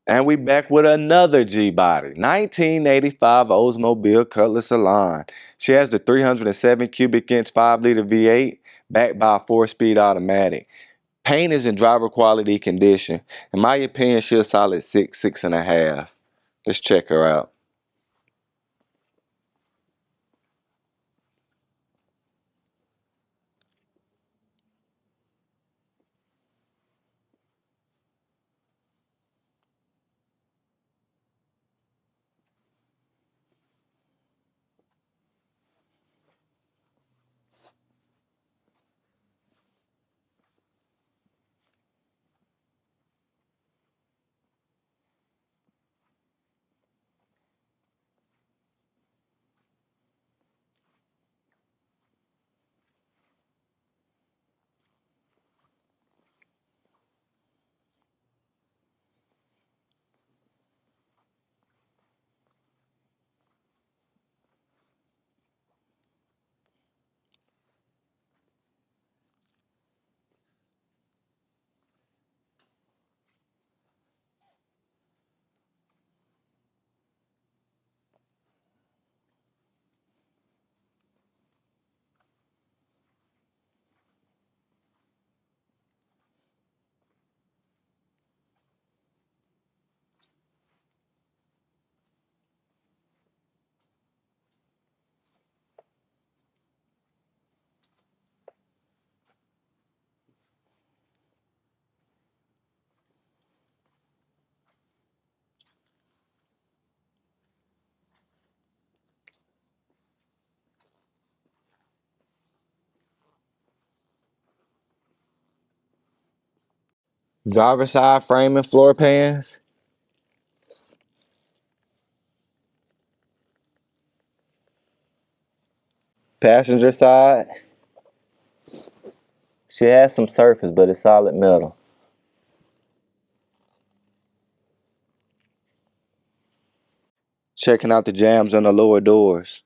And we back with another G-Body, 1985 Oldsmobile Cutlass Salon. She has the 307 cubic inch 5-liter V8 backed by a 4-speed automatic. Paint is in driver quality condition. In my opinion, she's a solid 6, 6.5. Let's check her out. Driver side frame and floor pans. Passenger side. She has some surface, but it's solid metal. Checking out the jambs on the lower doors.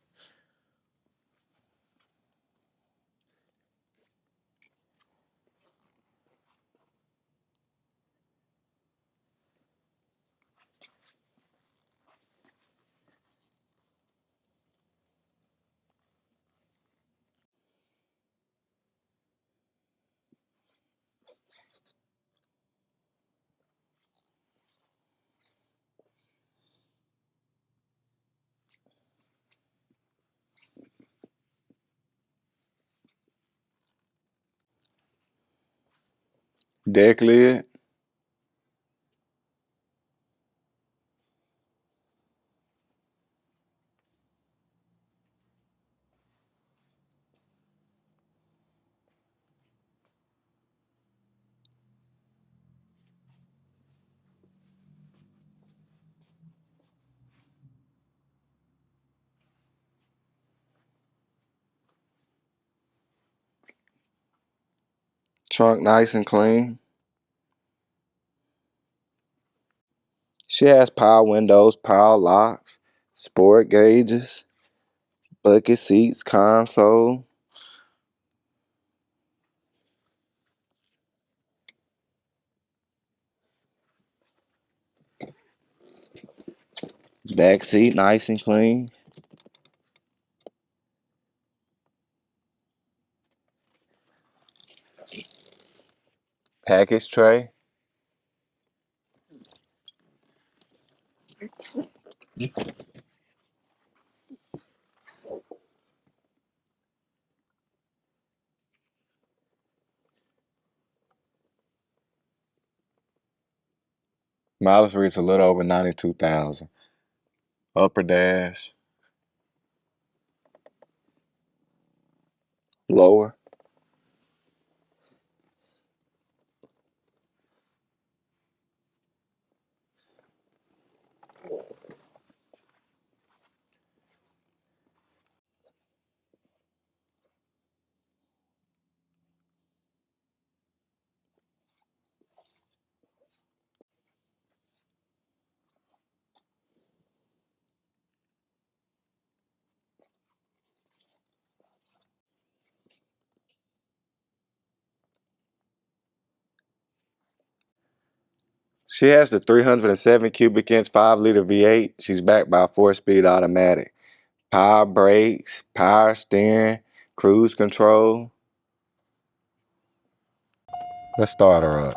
Deck lid. Trunk nice and clean. She has power windows, power locks, sport gauges, bucket seats, console, back seat nice and clean, package tray. Mileage reads a little over 92,000. Upper dash, lower. She has the 307 cubic inch 5-liter V8. She's backed by a 4-speed automatic. Power brakes, power steering, cruise control. Let's start her up.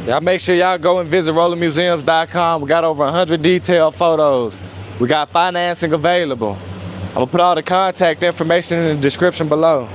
Y'all make sure y'all go and visit rollermuseums.com. We got over 100 detailed photos. We got financing available. I'm gonna put all the contact information in the description below.